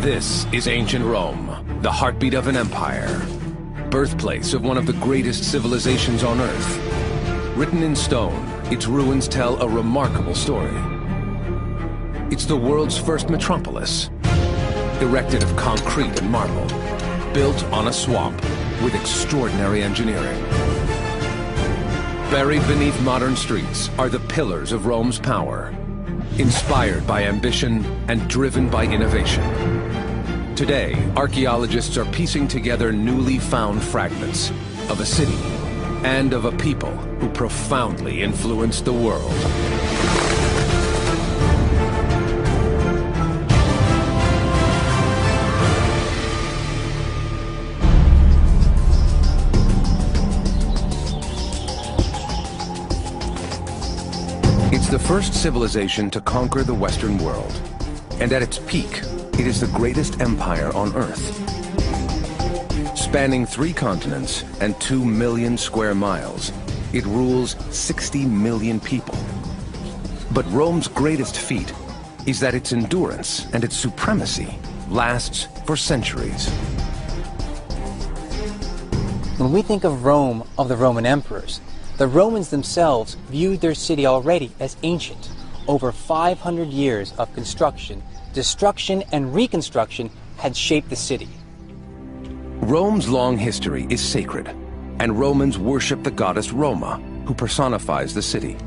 This is ancient Rome, the heartbeat of an empire, birthplace of one of the greatest civilizations on Earth. Written in stone, its ruins tell a remarkable story. It's the world's first metropolis, erected of concrete and marble, built on a swamp with extraordinary engineering. Buried beneath modern streets are the pillars of Rome's power, inspired by ambition and driven by innovation. Today, archaeologists are piecing together newly found fragments of a city and of a people who profoundly influenced the world. It's the first civilization to conquer the Western world, and at its peak, it is the greatest empire on Earth. Spanning 3 continents and 2 million square miles, it rules 60 million people. But Rome's greatest feat is that its endurance and its supremacy lasts for centuries. When we think of Rome, of the Roman emperors, the Romans themselves viewed their city already as ancient. Over 500 years of construction, destruction, and reconstruction had shaped the city. Rome's long history is sacred, and Romans worship the goddess Roma, who personifies the city.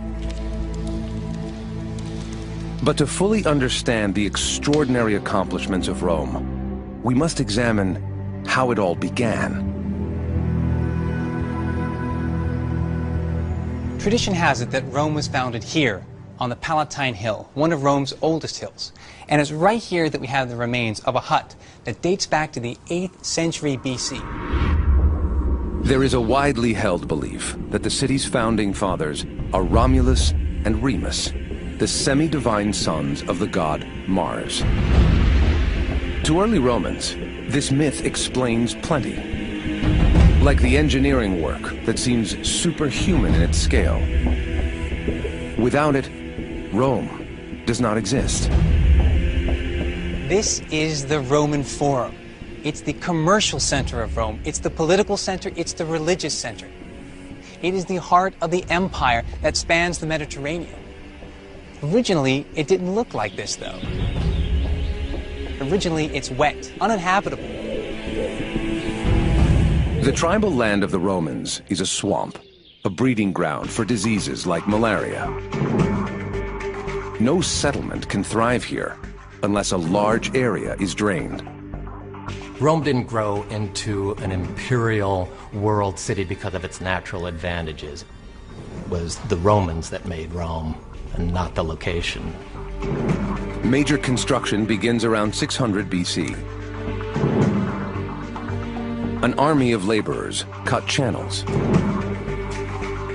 But to fully understand the extraordinary accomplishments of Rome, we must examine how it all began. Tradition has it that Rome was founded here, on the Palatine Hill, one of Rome's oldest hills. And it's right here that we have the remains of a hut that dates back to the 8th century BC. There is a widely held belief that the city's founding fathers are Romulus and Remus, the semi-divine sons of the god Mars. To early Romans, this myth explains plenty, like the engineering work that seems superhuman in its scale. Without it, Rome does not exist. This is the Roman Forum. It's the commercial center of Rome. It's the political center. It's the religious center. It is the heart of the empire that spans the Mediterranean. Originally, it didn't look like this, though. Originally, it's wet, uninhabitable. The tribal land of the Romans is a swamp, a breeding ground for diseases like malaria. No settlement can thrive here unless a large area is drained. Rome didn't grow into an imperial world city because of its natural advantages. It was the Romans that made Rome, and not the location. Major construction begins around 600 BC. An army of laborers cut channels.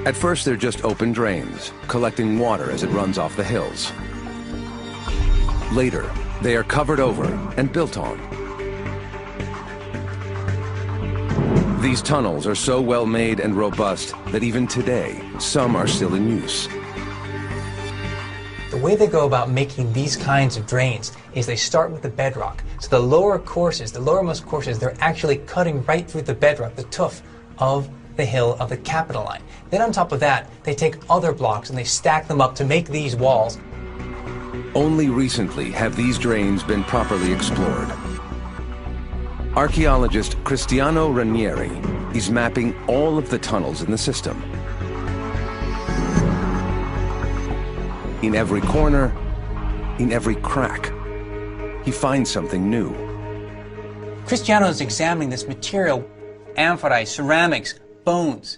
At first, they're just open drains, collecting water as it runs off the hills. Later, they are covered over and built on. These tunnels are so well made and robust that even today, some are still in use. The way they go about making these kinds of drains is they start with the bedrock. So the lower courses, the lowermost courses, they're actually cutting right through the bedrock, the tuff of the hill of the Capitoline. Then on top of that, they take other blocks and they stack them up to make these walls. Only recently have these drains been properly explored. Archaeologist Cristiano Ranieri is mapping all of the tunnels in the system. In every corner, in every crack, he finds something new. Cristiano is examining this material, amphorae, ceramics, bones,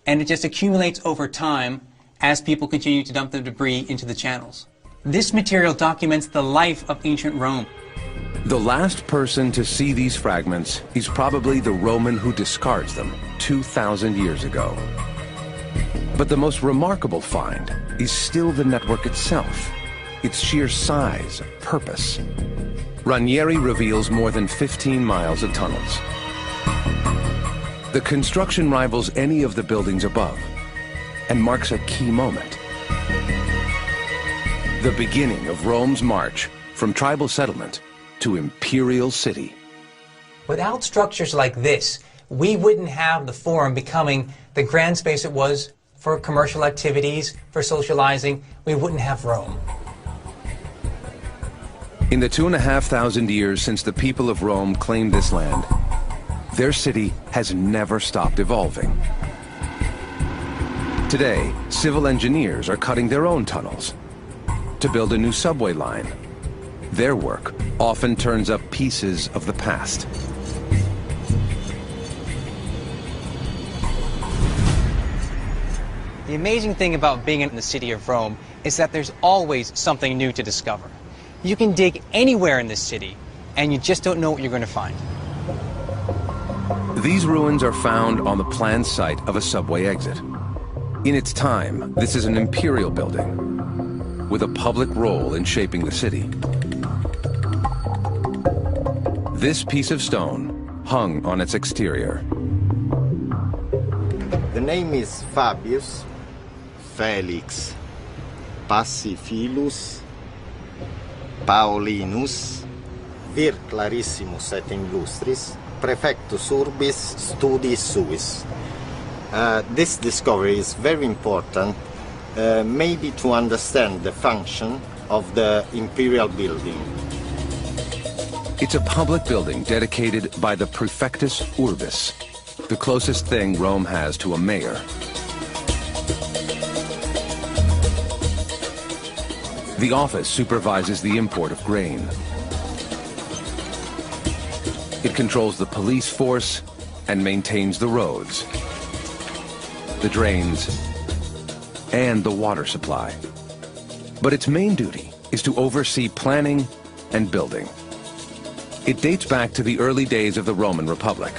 and it just accumulates over time as people continue to dump the debris into the channels. This material documents the life of ancient Rome. The last person to see these fragments is probably the Roman who discards them 2,000 years ago. But the most remarkable find is still the network itself, its sheer size, purpose. Ranieri reveals more than 15 miles of tunnels. The construction rivals any of the buildings above and marks a key moment. The beginning of Rome's march from tribal settlement to Imperial City. Without structures like this, we wouldn't have the Forum becoming the grand space it was for commercial activities, for socializing. We wouldn't have Rome. In the 2,500 years since the people of Rome claimed this land, their city has never stopped evolving. Today, civil engineers are cutting their own tunnels to build a new subway line. Their work often turns up pieces of the past. The amazing thing about being in the city of Rome is that there's always something new to discover. You can dig anywhere in this city, and you just don't know what you're going to find. These ruins are found on the planned site of a subway exit. In its time, this is an imperial building with a public role in shaping the city. This piece of stone hung on its exterior. The name is Fabius Felix Passiphilus Paulinus Vir Clarissimus et Illustris Prefectus Urbis Studii Suis. This discovery is very important, maybe to understand the function of the imperial building. It's a public building dedicated by the Prefectus Urbis, the closest thing Rome has to a mayor. The office supervises the import of grain. It controls the police force and maintains the roads, the drains, and the water supply. But its main duty is to oversee planning and building. It dates back to the early days of the Roman Republic.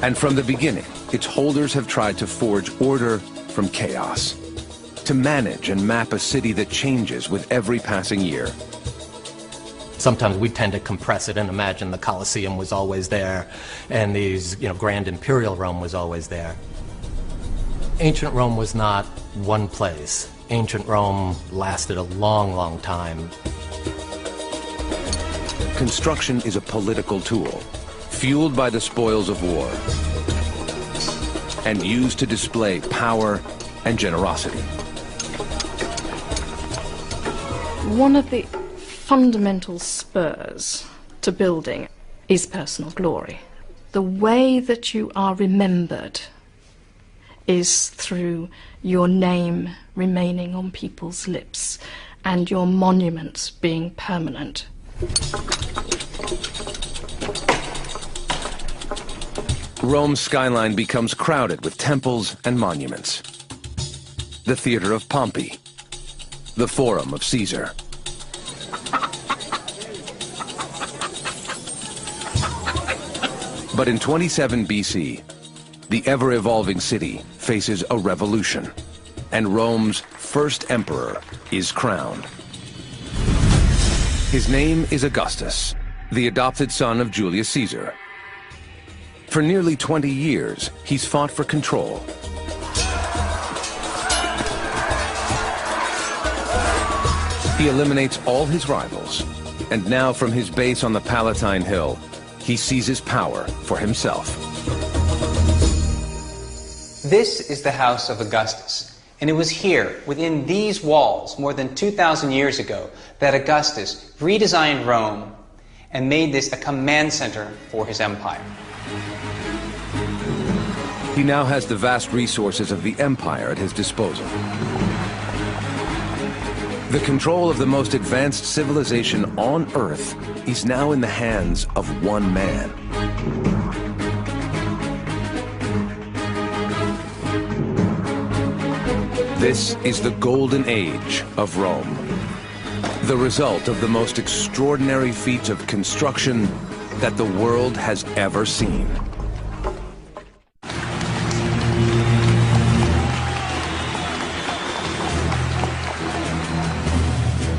And from the beginning, its holders have tried to forge order from chaos, to manage and map a city that changes with every passing year. Sometimes we tend to compress it and imagine the Colosseum was always there and these, grand imperial Rome was always there. Ancient Rome was not one place. Ancient Rome lasted a long, long time. Construction is a political tool, fueled by the spoils of war, and used to display power and generosity. One of the fundamental spurs to building is personal glory. The way that you are remembered is through your name remaining on people's lips and your monuments being permanent. Rome's skyline becomes crowded with temples and monuments. The Theater of Pompey, the Forum of Caesar. But in 27 BC, the ever-evolving city faces a revolution, and Rome's first emperor is crowned. His name is Augustus, the adopted son of Julius Caesar. For nearly 20 years, he's fought for control. He eliminates all his rivals, and now from his base on the Palatine Hill, he seizes power for himself. This is the house of Augustus, and it was here, within these walls, more than 2,000 years ago, that Augustus redesigned Rome and made this a command center for his empire. He now has the vast resources of the empire at his disposal. The control of the most advanced civilization on Earth is now in the hands of one man. This is the golden age of Rome, the result of the most extraordinary feats of construction that the world has ever seen.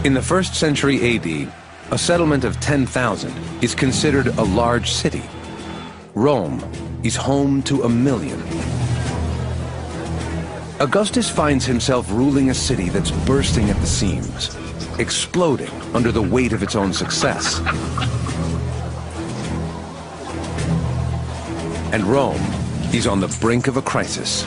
In the 1st century AD, a settlement of 10,000 is considered a large city. Rome is home to 1 million. Augustus finds himself ruling a city that's bursting at the seams. exploding under the weight of its own success. And Rome is on the brink of a crisis.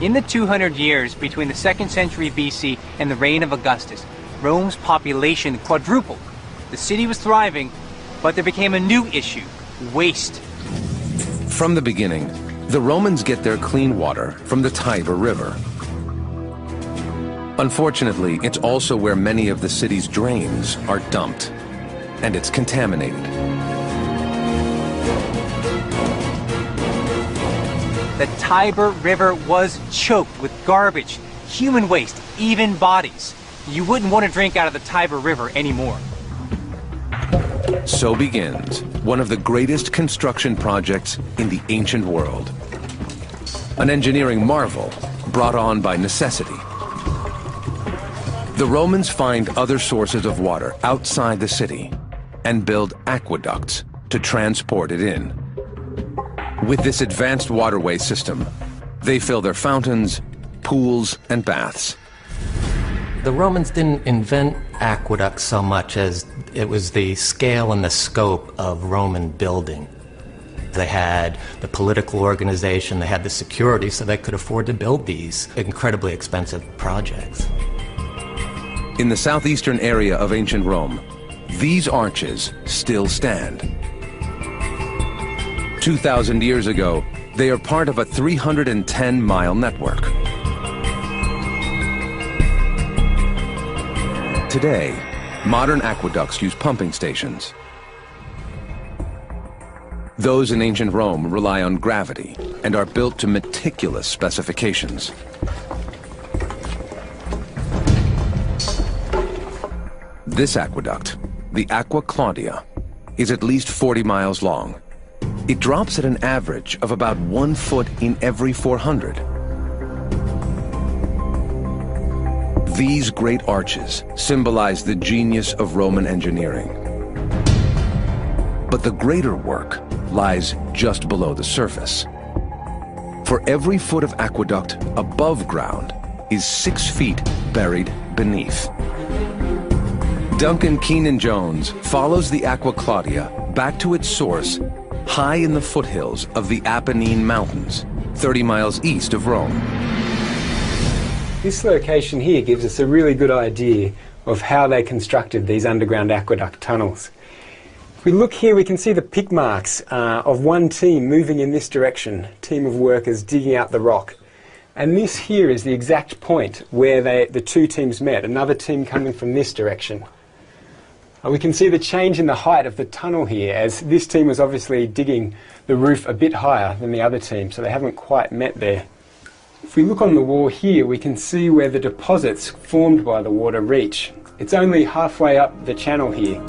In the 200 years between the 2nd century BC and the reign of Augustus, Rome's population quadrupled. The city was thriving, but there became a new issue: waste. From the beginning, the Romans get their clean water from the Tiber River. Unfortunately, it's also where many of the city's drains are dumped, and it's contaminated. The Tiber River was choked with garbage, human waste, even bodies. You wouldn't want to drink out of the Tiber River anymore. So begins one of the greatest construction projects in the ancient world. An engineering marvel brought on by necessity. The Romans find other sources of water outside the city and build aqueducts to transport it in. With this advanced waterway system, they fill their fountains, pools, and baths. The Romans didn't invent aqueducts so much as it was the scale and the scope of Roman building. They had the political organization, they had the security, so they could afford to build these incredibly expensive projects. In the southeastern area of ancient Rome, these arches still stand. 2,000 years ago, they are part of a 310-mile network. Today, modern aqueducts use pumping stations. Those in ancient Rome rely on gravity and are built to meticulous specifications. This aqueduct, the Aqua Claudia, is at least 40 miles long. It drops at an average of about 1 foot in every 400. These great arches symbolize the genius of Roman engineering. But the greater work lies just below the surface. For every foot of aqueduct above ground is 6 feet buried beneath. Duncan Keenan-Jones follows the Aqua Claudia back to its source high in the foothills of the Apennine Mountains, 30 miles east of Rome. This location here gives us a really good idea of how they constructed these underground aqueduct tunnels. If we look here, we can see the pick marks of one team moving in this direction, a team of workers digging out the rock. And this here is the exact point where the two teams met, another team coming from this direction. We can see the change in the height of the tunnel here, as this team was obviously digging the roof a bit higher than the other team, so they haven't quite met there. If we look on the wall here, we can see where the deposits formed by the water reach. It's only halfway up the channel here.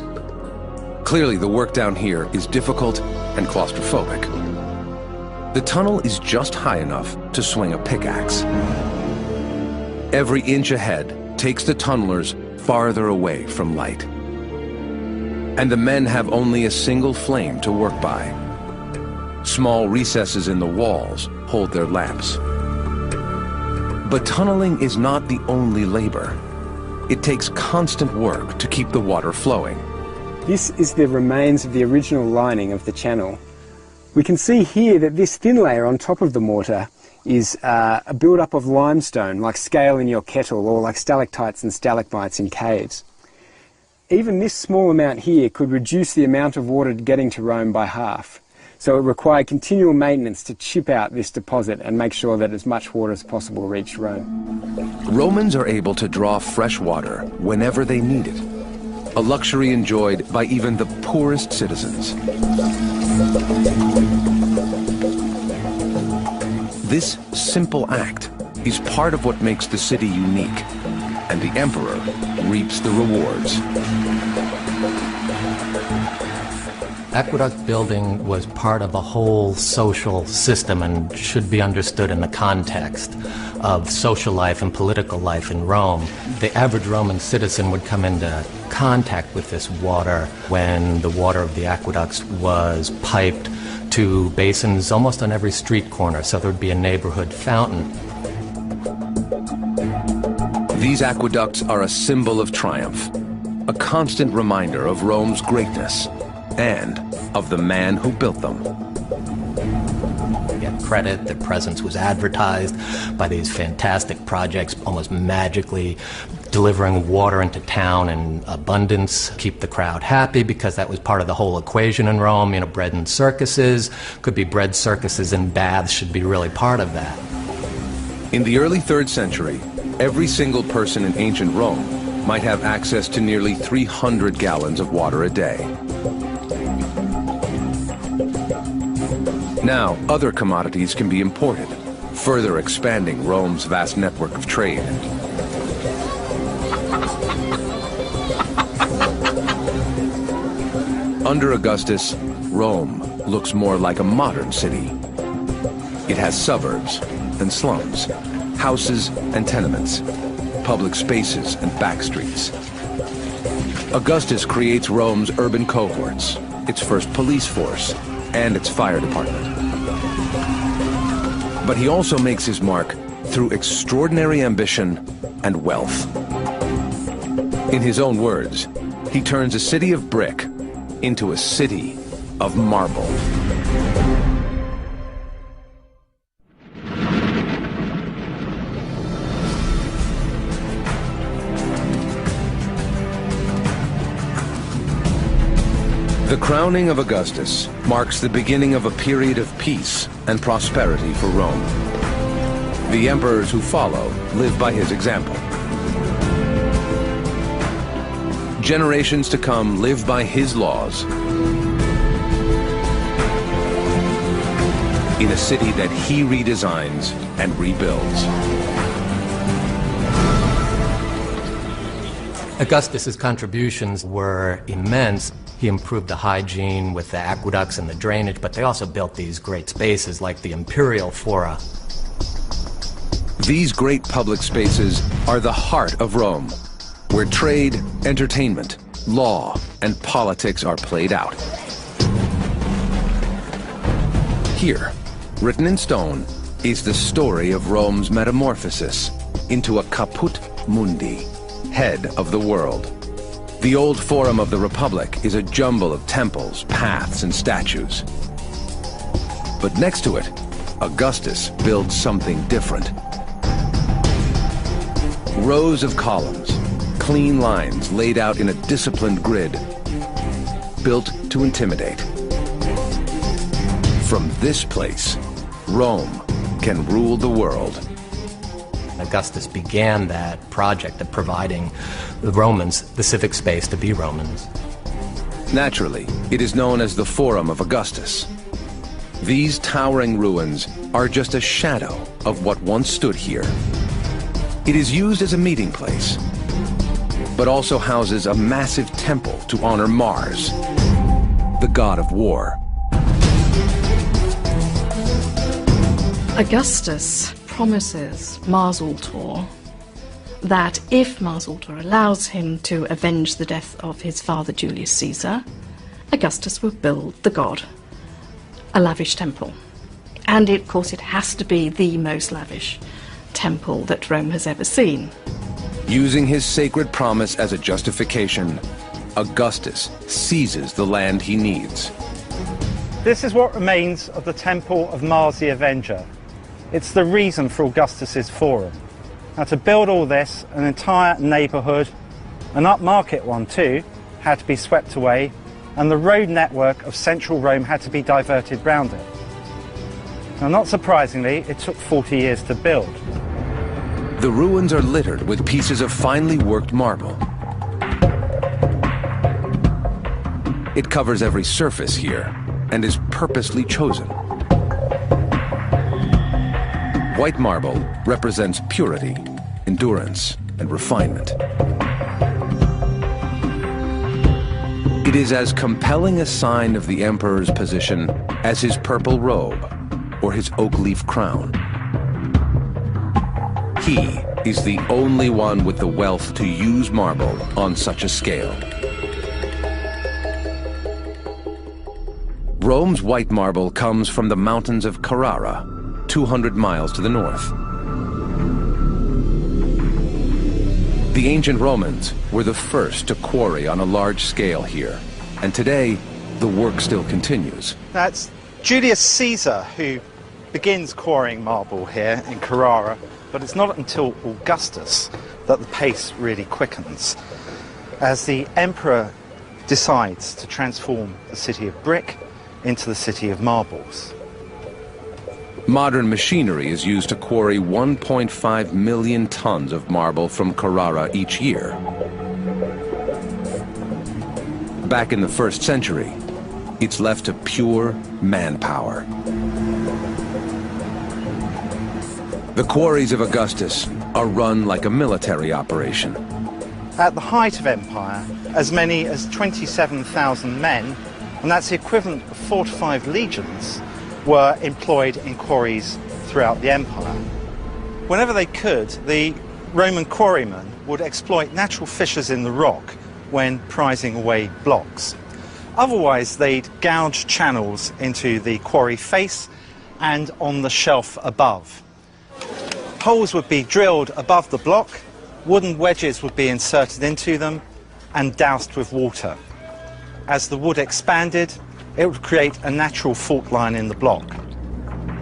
Clearly, the work down here is difficult and claustrophobic. The tunnel is just high enough to swing a pickaxe. Every inch ahead takes the tunnelers farther away from light. And the men have only a single flame to work by. Small recesses in the walls hold their lamps. But tunneling is not the only labor. It takes constant work to keep the water flowing. This is the remains of the original lining of the channel. We can see here that this thin layer on top of the mortar is a build-up of limestone, like scale in your kettle, or like stalactites and stalagmites in caves. Even this small amount here could reduce the amount of water getting to Rome by half. So it required continual maintenance to chip out this deposit and make sure that as much water as possible reached Rome. Romans are able to draw fresh water whenever they need it, a luxury enjoyed by even the poorest citizens. This simple act is part of what makes the city unique, and the emperor reaps the rewards. Aqueduct building was part of a whole social system and should be understood in the context of social life and political life in Rome. The average Roman citizen would come into contact with this water when the water of the aqueducts was piped to basins almost on every street corner, so there would be a neighborhood fountain. These aqueducts are a symbol of triumph, a constant reminder of Rome's greatness and of the man who built them. Get credit, their presence was advertised by these fantastic projects, almost magically delivering water into town in abundance, keep the crowd happy, because that was part of the whole equation in Rome. You know, bread and circuses, could be bread circuses and baths should be really part of that. In the early 3rd century, every single person in ancient Rome might have access to nearly 300 gallons of water a day. Now, other commodities can be imported, further expanding Rome's vast network of trade. Under Augustus, Rome looks more like a modern city. It has suburbs and slums, houses and tenements, public spaces and back streets. Augustus creates Rome's urban cohorts, its first police force, and its fire department. But he also makes his mark through extraordinary ambition and wealth. In his own words, he turns a city of brick into a city of marble. The crowning of Augustus marks the beginning of a period of peace and prosperity for Rome. The emperors who follow live by his example. Generations to come live by his laws in a city that he redesigns and rebuilds. Augustus's contributions were immense. He improved the hygiene with the aqueducts and the drainage, but they also built these great spaces like the Imperial Fora. These great public spaces are the heart of Rome, where trade, entertainment, law, and politics are played out. Here, written in stone, is the story of Rome's metamorphosis into a caput mundi, head of the world. The old Forum of the Republic is a jumble of temples, paths, and statues. But next to it, Augustus builds something different. Rows of columns, clean lines laid out in a disciplined grid, built to intimidate. From this place, Rome can rule the world. Augustus began that project of providing the Romans the civic space to be Romans. Naturally, it is known as the Forum of Augustus. These towering ruins are just a shadow of what once stood here. It is used as a meeting place, but also houses a massive temple to honor Mars, the god of war. Augustus promises Mars Ultor that if Mars Ultor allows him to avenge the death of his father Julius Caesar, Augustus will build the god a lavish temple. And of course it has to be the most lavish temple that Rome has ever seen. Using his sacred promise as a justification, Augustus seizes the land he needs. This is what remains of the Temple of Mars the Avenger. It's the reason for Augustus's Forum. Now, to build all this, an entire neighbourhood, an upmarket one too, had to be swept away, and the road network of central Rome had to be diverted round it. Now, not surprisingly, it took 40 years to build. The ruins are littered with pieces of finely worked marble. It covers every surface here and is purposely chosen. White marble represents purity, endurance, and refinement. It is as compelling a sign of the emperor's position as his purple robe or his oak leaf crown. He is the only one with the wealth to use marble on such a scale. Rome's white marble comes from the mountains of Carrara, 200 miles to the north. The ancient Romans were the first to quarry on a large scale here, and today the work still continues. That's Julius Caesar who begins quarrying marble here in Carrara, but it's not until Augustus that the pace really quickens, as the emperor decides to transform the city of brick into the city of marbles. Modern machinery is used to quarry 1.5 million tons of marble from Carrara each year. Back in the 1st century, it's left to pure manpower. The quarries of Augustus are run like a military operation. At the height of empire, as many as 27,000 men, and that's the equivalent of 4 to 5 legions, were employed in quarries throughout the empire. Whenever they could, the Roman quarrymen would exploit natural fissures in the rock when prizing away blocks. Otherwise, they'd gouge channels into the quarry face and on the shelf above. Holes would be drilled above the block, wooden wedges would be inserted into them and doused with water. As the wood expanded, it would create a natural fault line in the block.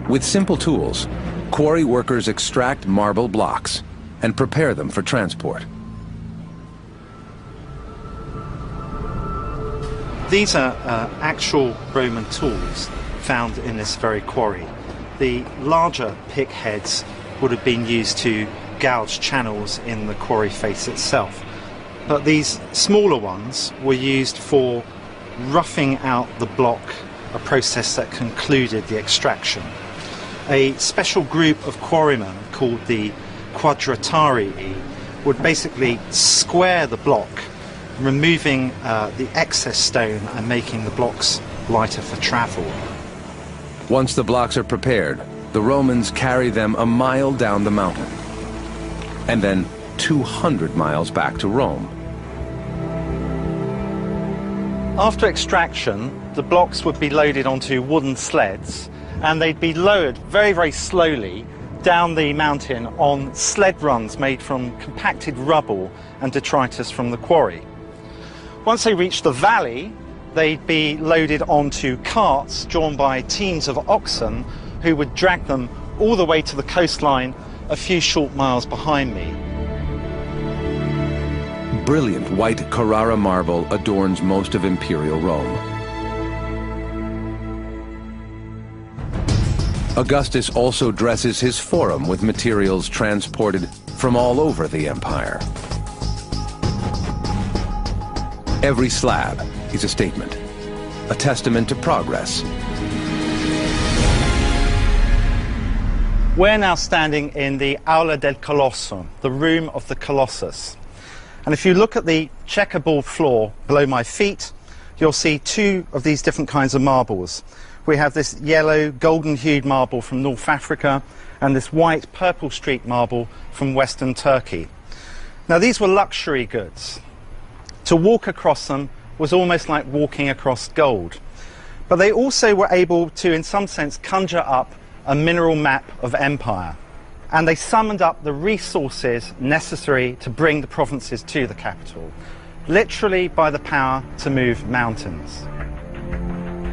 With simple tools, quarry workers extract marble blocks and prepare them for transport. These are actual Roman tools found in this very quarry. The larger pick heads would have been used to gouge channels in the quarry face itself. But these smaller ones were used for roughing out the block, a process that concluded the extraction. A special group of quarrymen called the quadratarii would basically square the block, removing the excess stone and making the blocks lighter for travel. Once the blocks are prepared, the Romans carry them a mile down the mountain, and then 200 miles back to Rome. After extraction, the blocks would be loaded onto wooden sleds, and they'd be lowered very, very slowly down the mountain on sled runs made from compacted rubble and detritus from the quarry. Once they reached the valley, they'd be loaded onto carts drawn by teams of oxen who would drag them all the way to the coastline a few short miles behind me. Brilliant white Carrara marble adorns most of imperial Rome. Augustus also dresses his forum with materials transported from all over the empire. Every slab is a statement, a testament to progress. We're now standing in the Aula del Colosso, the room of the Colossus. And if you look at the checkerboard floor below my feet, you'll see 2 of these different kinds of marbles. We have this yellow, golden-hued marble from North Africa and this white, purple streaked marble from Western Turkey. Now, these were luxury goods. To walk across them was almost like walking across gold. But they also were able to, in some sense, conjure up a mineral map of empire. And they summoned up the resources necessary to bring the provinces to the capital, literally by the power to move mountains.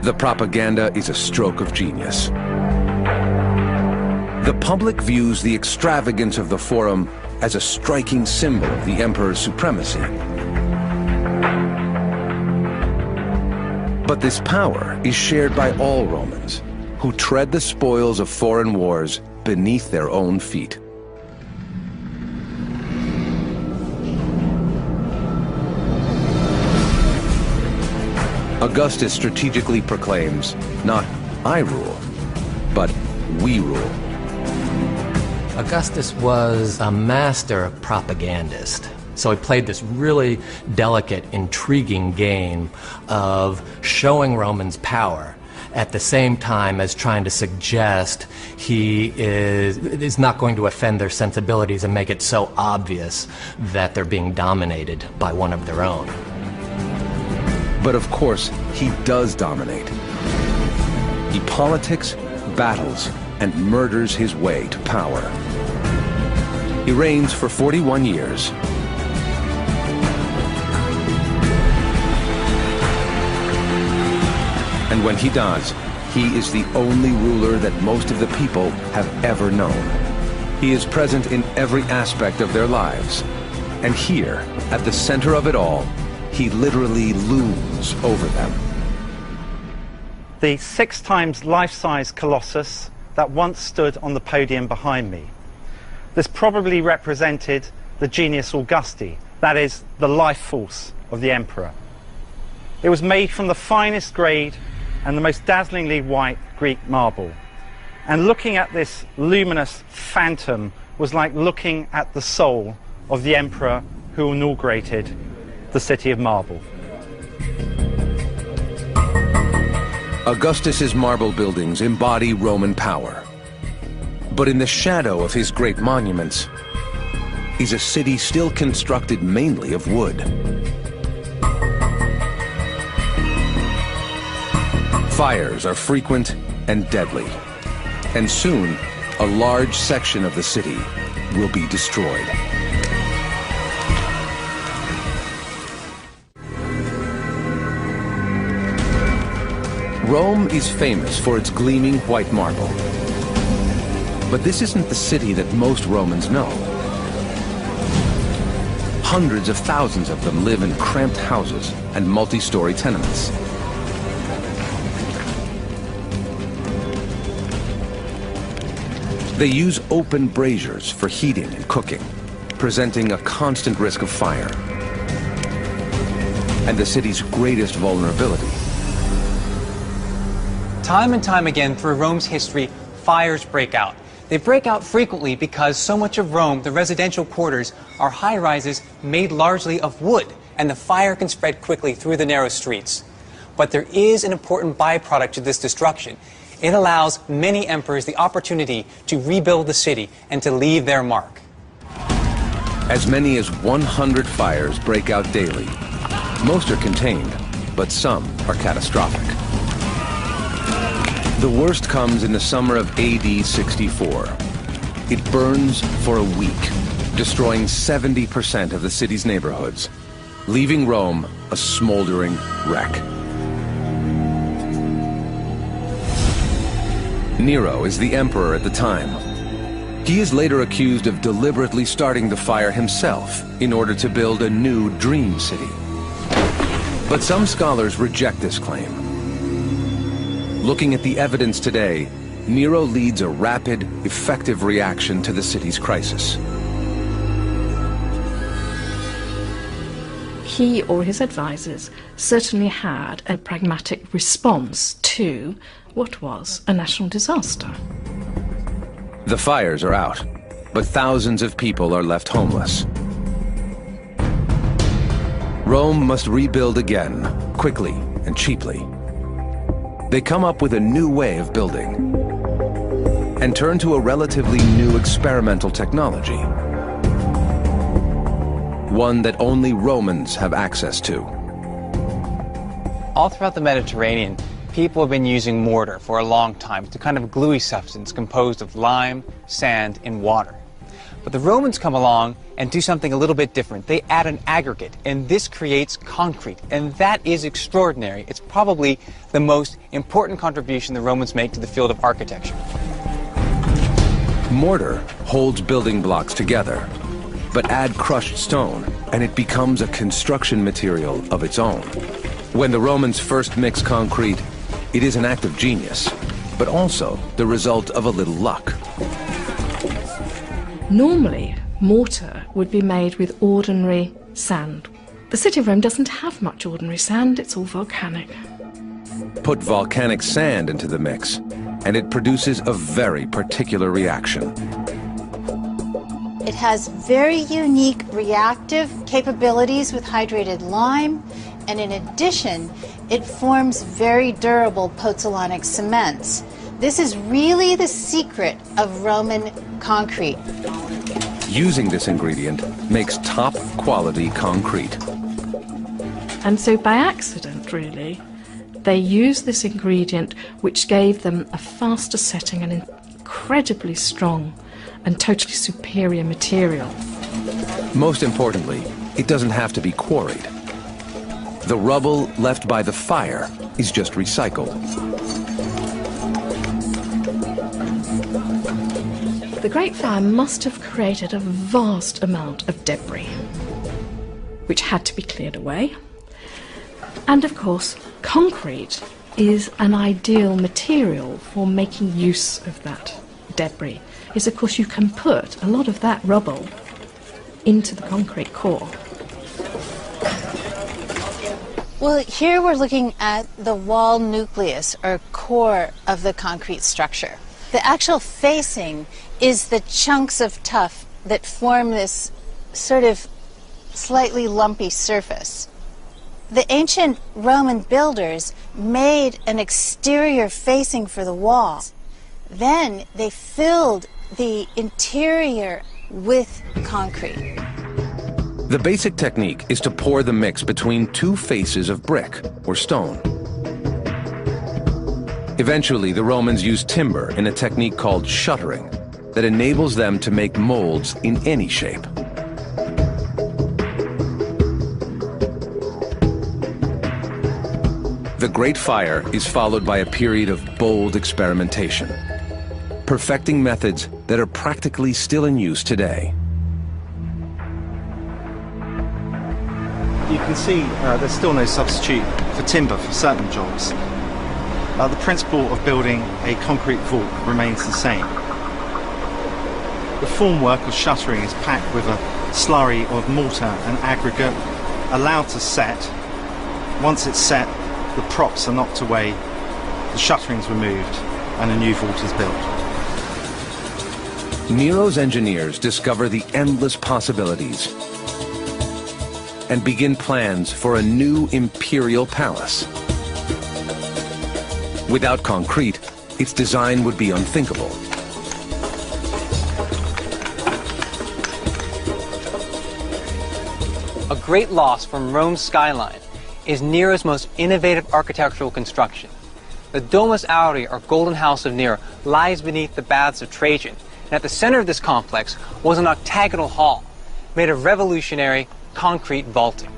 The propaganda is a stroke of genius. The public views the extravagance of the Forum as a striking symbol of the emperor's supremacy. But this power is shared by all Romans, who tread the spoils of foreign wars beneath their own feet. Augustus strategically proclaims, not I rule, but we rule. Augustus was a master propagandist. So he played this really delicate, intriguing game of showing Romans power at the same time as trying to suggest he is not going to offend their sensibilities and make it so obvious that they're being dominated by one of their own. But of course, he does dominate. He politics, battles, and murders his way to power. He reigns for 41 years, And when he does, he is the only ruler that most of the people have ever known. He is present in every aspect of their lives. And here, at the center of it all, he literally looms over them. The 6 times life-size Colossus that once stood on the podium behind me. This probably represented the Genius Augusti, that is, the life force of the emperor. It was made from the finest grade and the most dazzlingly white Greek marble. And looking at this luminous phantom was like looking at the soul of the emperor who inaugurated the City of Marble. Augustus's marble buildings embody Roman power. But in the shadow of his great monuments is a city still constructed mainly of wood. Fires are frequent and deadly, and soon a large section of the city will be destroyed. Rome is famous for its gleaming white marble. But this isn't the city that most Romans know. Hundreds of thousands of them live in cramped houses and multi-story tenements. They use open braziers for heating and cooking, presenting a constant risk of fire. And the city's greatest vulnerability. Time and time again through Rome's history, fires break out. They break out frequently because so much of Rome, the residential quarters, are high-rises made largely of wood, and the fire can spread quickly through the narrow streets. But there is an important byproduct to this destruction. It allows many emperors the opportunity to rebuild the city and to leave their mark. As many as 100 fires break out daily. Most are contained, but some are catastrophic. The worst comes in the summer of AD 64. It burns for a week, destroying 70% of the city's neighborhoods, leaving Rome a smoldering wreck. Nero is the emperor at the time. He is later accused of deliberately starting the fire himself in order to build a new dream city. But some scholars reject this claim. Looking at the evidence today, Nero leads a rapid, effective reaction to the city's crisis. He or his advisors certainly had a pragmatic response to what was a national disaster. The fires are out, but thousands of people are left homeless. Rome must rebuild again, quickly and cheaply. They come up with a new way of building and turn to a relatively new experimental technology, one that only Romans have access to. All throughout the Mediterranean, people have been using mortar for a long time. It's a kind of gluey substance composed of lime, sand, and water. But the Romans come along and do something a little bit different. They add an aggregate, and this creates concrete, and that is extraordinary. It's probably the most important contribution the Romans make to the field of architecture. Mortar holds building blocks together, but add crushed stone, and it becomes a construction material of its own. When the Romans first mix concrete, it is an act of genius, but also the result of a little luck. Normally, mortar would be made with ordinary sand. The city of Rome doesn't have much ordinary sand, it's all volcanic. Put volcanic sand into the mix, and it produces a very particular reaction. It has very unique reactive capabilities with hydrated lime, and in addition, it forms very durable pozzolanic cements. This is really the secret of Roman concrete. Using this ingredient makes top-quality concrete. And so by accident, really, they used this ingredient which gave them a faster setting and incredibly strong and totally superior material. Most importantly, it doesn't have to be quarried. The rubble left by the fire is just recycled. The Great Fire must have created a vast amount of debris, which had to be cleared away. And of course, concrete is an ideal material for making use of that debris. Is, of course, you can put a lot of that rubble into the concrete core. Well, here we're looking at the wall nucleus, or core, of the concrete structure. The actual facing is the chunks of tuff that form this sort of slightly lumpy surface. The ancient Roman builders made an exterior facing for the wall. Then they filled the interior with concrete. The basic technique is to pour the mix between two faces of brick or stone. Eventually, the Romans used timber in a technique called shuttering that enables them to make molds in any shape. The Great Fire is followed by a period of bold experimentation, perfecting methods that are practically still in use today. You can see there's still no substitute for timber for certain jobs. The principle of building a concrete vault remains the same. The formwork of shuttering is packed with a slurry of mortar and aggregate allowed to set. Once it's set, the props are knocked away, the shuttering's removed, and a new vault is built. Nero's engineers discover the endless possibilities and begin plans for a new imperial palace. Without concrete, its design would be unthinkable. A great loss from Rome's skyline is Nero's most innovative architectural construction. The Domus Aurea, or Golden House of Nero, lies beneath the Baths of Trajan. And at the center of this complex was an octagonal hall made of revolutionary concrete vaulting.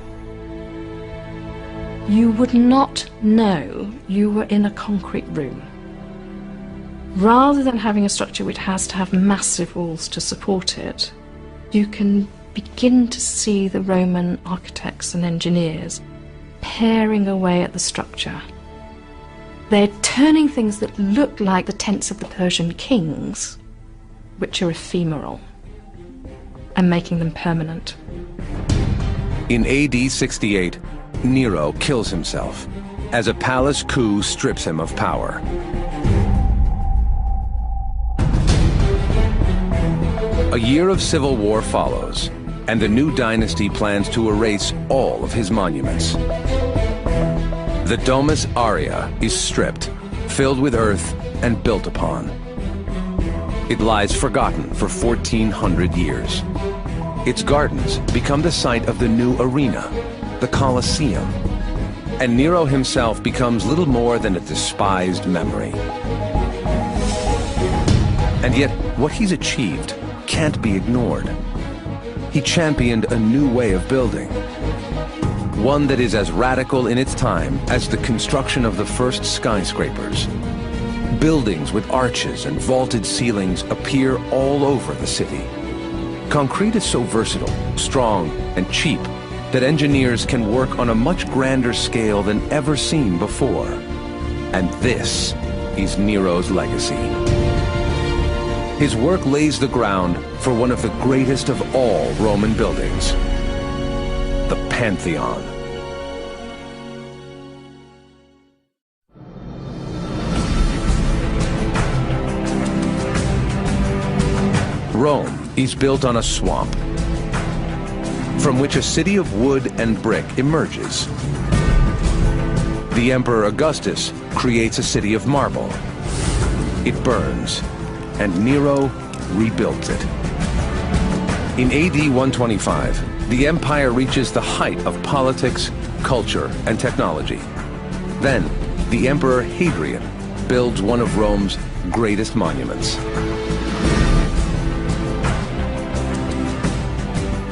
You would not know you were in a concrete room. Rather than having a structure which has to have massive walls to support it, you can begin to see the Roman architects and engineers paring away at the structure. They're turning things that look like the tents of the Persian kings, which are ephemeral, and making them permanent. In AD 68, Nero kills himself as a palace coup strips him of power. A year of civil war follows, and the new dynasty plans to erase all of his monuments. The Domus Aurea is stripped, filled with earth, and built upon. It lies forgotten for 1,400 years. Its gardens become the site of the new arena, the Colosseum, and Nero himself becomes little more than a despised memory. And yet, what he's achieved can't be ignored. He championed a new way of building, one that is as radical in its time as the construction of the first skyscrapers. Buildings with arches and vaulted ceilings appear all over the city. Concrete is so versatile, strong, and cheap that engineers can work on a much grander scale than ever seen before. And this is Nero's legacy. His work lays the ground for one of the greatest of all Roman buildings, the Pantheon. Rome is built on a swamp, from which a city of wood and brick emerges. The Emperor Augustus creates a city of marble. It burns, and Nero rebuilds it. In AD 125, the empire reaches the height of politics, culture, and technology. Then, the Emperor Hadrian builds one of Rome's greatest monuments.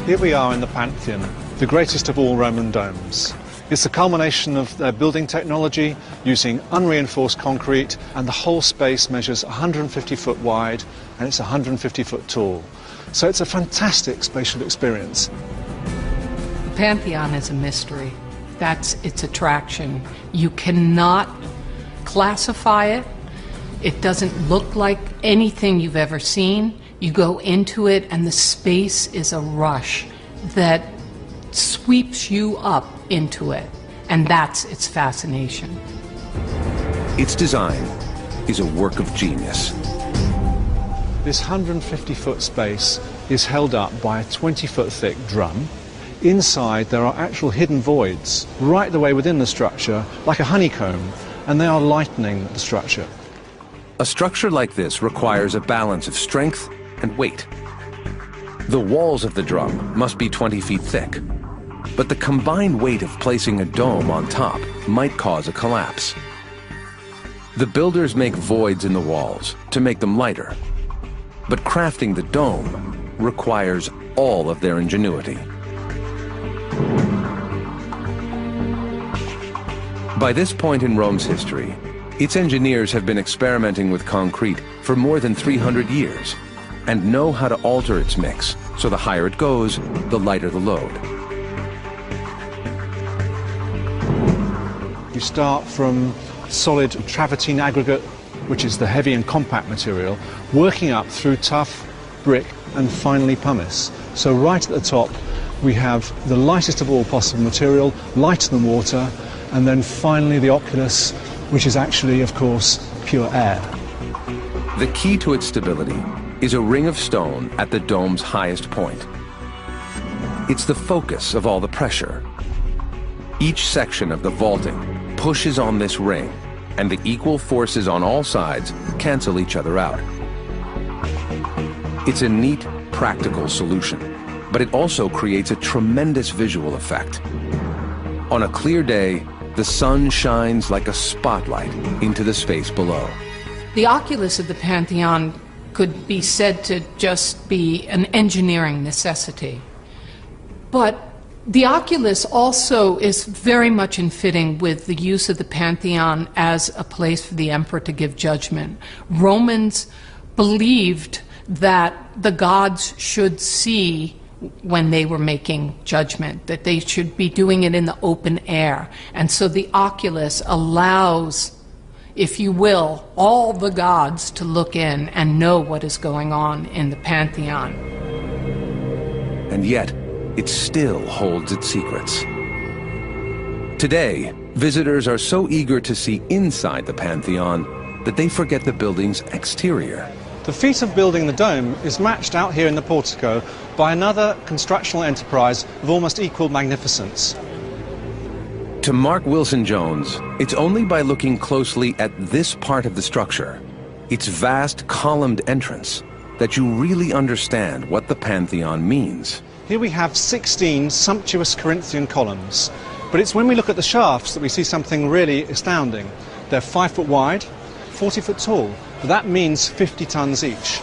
Here we are in the Pantheon, the greatest of all Roman domes. It's a culmination of their building technology using unreinforced concrete, and the whole space measures 150 foot wide and it's 150 foot tall. So it's a fantastic spatial experience. The Pantheon is a mystery. That's its attraction. You cannot classify it. It doesn't look like anything you've ever seen. You go into it and the space is a rush that sweeps you up into it, and that's its fascination. Its design is a work of genius. This 150-foot space is held up by a 20-foot thick drum. Inside there are actual hidden voids right the way within the structure, like a honeycomb, and they are lightening the structure. A structure like this requires a balance of strength and weight. The walls of the drum must be 20 feet thick, but the combined weight of placing a dome on top might cause a collapse. The builders make voids in the walls to make them lighter, but crafting the dome requires all of their ingenuity. By this point in Rome's history, its engineers have been experimenting with concrete for more than 300 years and know how to alter its mix, so the higher it goes, the lighter the load. You start from solid travertine aggregate, which is the heavy and compact material, working up through tough brick and finally pumice. So right at the top we have the lightest of all possible material, lighter than water, and then finally the oculus, which is actually, of course, pure air. The key to its stability is a ring of stone at the dome's highest point. It's the focus of all the pressure. Each section of the vaulting pushes on this ring, and the equal forces on all sides cancel each other out. It's a neat, practical solution, but it also creates a tremendous visual effect. On a clear day, the sun shines like a spotlight into the space below. The oculus of the Pantheon could be said to just be an engineering necessity. But the oculus also is very much in fitting with the use of the Pantheon as a place for the emperor to give judgment. Romans believed that the gods should see when they were making judgment, that they should be doing it in the open air. And so the oculus allows, if you will, all the gods to look in and know what is going on in the Pantheon. And yet, it still holds its secrets. Today, visitors are so eager to see inside the Pantheon that they forget the building's exterior. The feat of building the dome is matched out here in the portico by another constructional enterprise of almost equal magnificence. To Mark Wilson-Jones, it's only by looking closely at this part of the structure, its vast columned entrance, that you really understand what the Pantheon means. Here we have 16 sumptuous Corinthian columns, but it's when we look at the shafts that we see something really astounding. They're 5 foot wide, 40 foot tall. That means 50 tons each.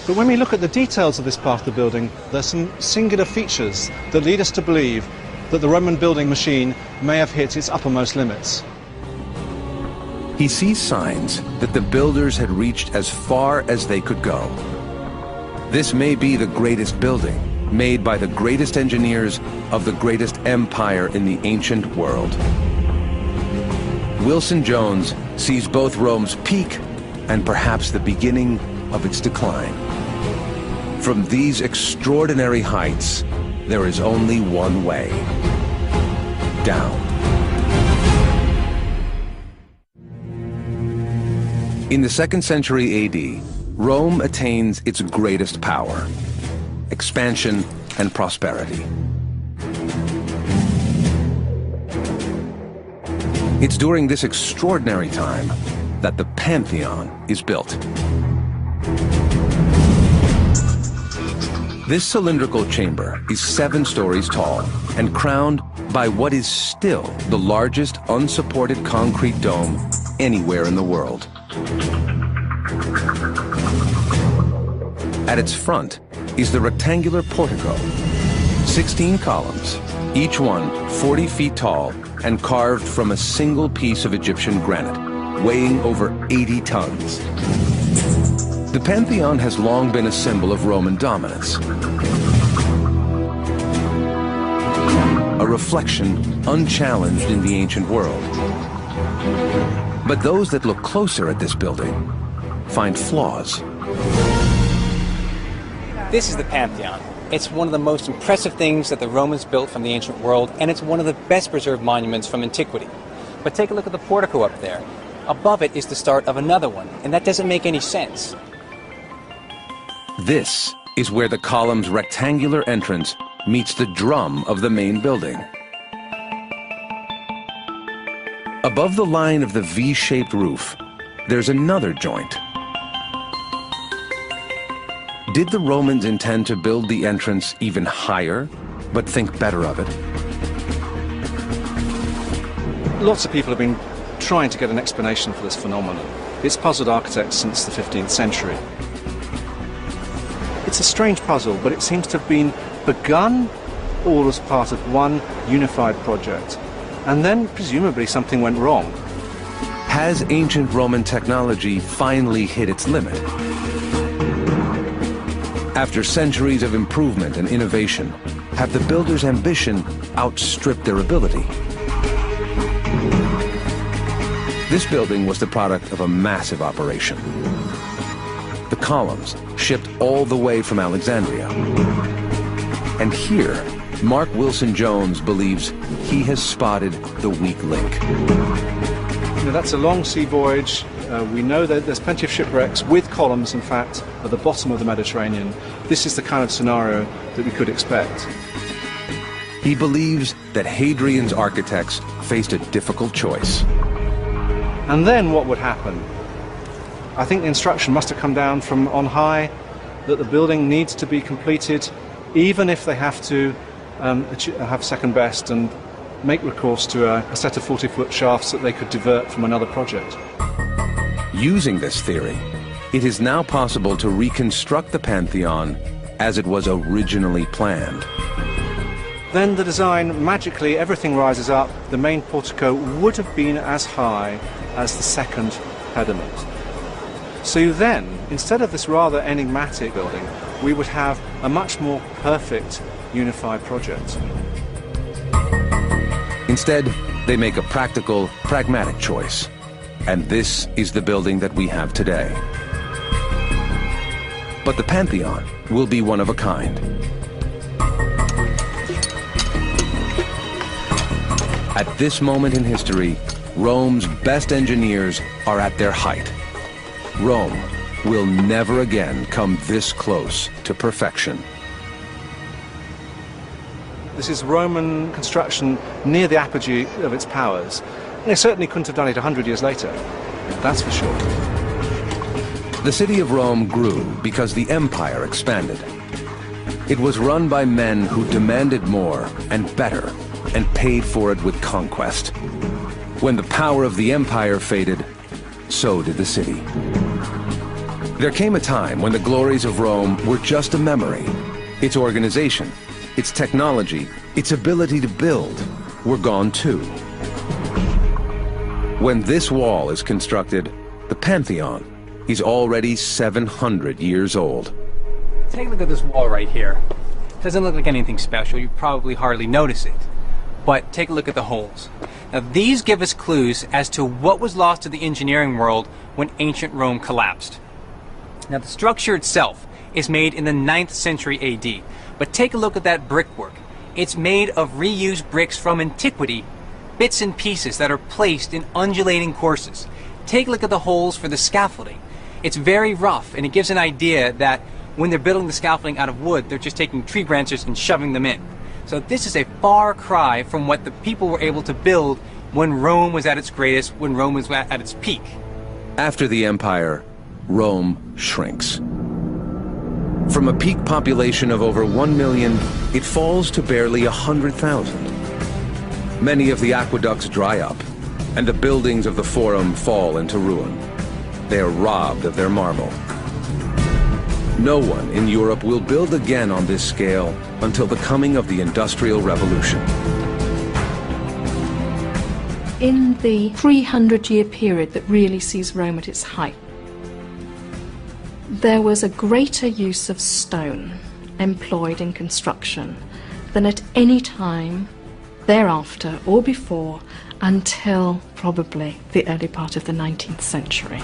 But when we look at the details of this part of the building, there's some singular features that lead us to believe that the Roman building machine may have hit its uppermost limits. He sees signs that the builders had reached as far as they could go. This may be the greatest building made by the greatest engineers of the greatest empire in the ancient world. Wilson-Jones sees both Rome's peak and perhaps the beginning of its decline. From these extraordinary heights, there is only one way: down. In the 2nd century AD, Rome attains its greatest power: expansion and prosperity. It's during this extraordinary time that the Pantheon is built. This cylindrical chamber is 7 stories tall and crowned by what is still the largest unsupported concrete dome anywhere in the world. At its front is the rectangular portico, 16 columns, each one 40 feet tall and carved from a single piece of Egyptian granite, weighing over 80 tons. The Pantheon has long been a symbol of Roman dominance, a reflection unchallenged in the ancient world. But those that look closer at this building find flaws. This is the Pantheon. It's one of the most impressive things that the Romans built from the ancient world, and it's one of the best preserved monuments from antiquity. But take a look at the portico up there. Above it is the start of another one, and that doesn't make any sense. This is where the column's rectangular entrance meets the drum of the main building. Above the line of the V-shaped roof, there's another joint. Did the Romans intend to build the entrance even higher, but think better of it? Lots of people have been trying to get an explanation for this phenomenon. It's puzzled architects since the 15th century. It's a strange puzzle, but it seems to have been begun all as part of one unified project. And then, presumably, something went wrong. Has ancient Roman technology finally hit its limit? After centuries of improvement and innovation, have the builders' ambition outstripped their ability? This building was the product of a massive operation. The columns shipped all the way from Alexandria. And here, Mark Wilson Jones believes he has spotted the weak link. You know, that's a long sea voyage. We know that there's plenty of shipwrecks with columns, in fact, at the bottom of the Mediterranean. This is the kind of scenario that we could expect. He believes that Hadrian's architects faced a difficult choice. And then what would happen? I think the instruction must have come down from on high that the building needs to be completed, even if they have to have second best and make recourse to a set of 40-foot shafts that they could divert from another project. Using this theory, it is now possible to reconstruct the Pantheon as it was originally planned. Then the design, magically everything rises up. The main portico would have been as high as the second pediment. So then, instead of this rather enigmatic building, we would have a much more perfect unified project. Instead, they make a practical, pragmatic choice. And this is the building that we have today. But the Pantheon will be one of a kind. At this moment in history, Rome's best engineers are at their height. Rome will never again come this close to perfection. This is Roman construction near the apogee of its powers. They certainly couldn't have done it 100 years later, that's for sure. The city of Rome grew because the empire expanded. It was run by men who demanded more and better and paid for it with conquest. When the power of the empire faded, so did the city. There came a time when the glories of Rome were just a memory. Its organization, its technology, its ability to build were gone too. When this wall is constructed, the Pantheon is already 700 years old. Take a look at this wall right here. Doesn't look like anything special. You probably hardly notice it. But take a look at the holes. Now these give us clues as to what was lost to the engineering world when ancient Rome collapsed. Now the structure itself is made in the 9th century AD. But take a look at that brickwork. It's made of reused bricks from antiquity, bits and pieces that are placed in undulating courses. Take a look at the holes for the scaffolding. It's very rough, and it gives an idea that when they're building the scaffolding out of wood, they're just taking tree branches and shoving them in. So this is a far cry from what the people were able to build when Rome was at its greatest, when Rome was at its peak. After the empire, Rome shrinks. From a peak population of over 1 million, it falls to barely 100,000. Many of the aqueducts dry up, and the buildings of the Forum fall into ruin. They are robbed of their marble. No one in Europe will build again on this scale until the coming of the Industrial Revolution. In the 300-year period that really sees Rome at its height, there was a greater use of stone employed in construction than at any time thereafter or before until probably the early part of the 19th century.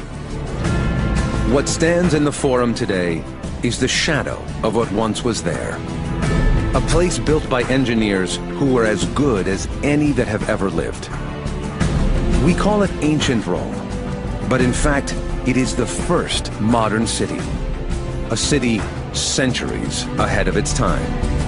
What stands in the Forum today is the shadow of what once was there. A place built by engineers who were as good as any that have ever lived. We call it ancient Rome, but in fact, it is the first modern city. A city centuries ahead of its time.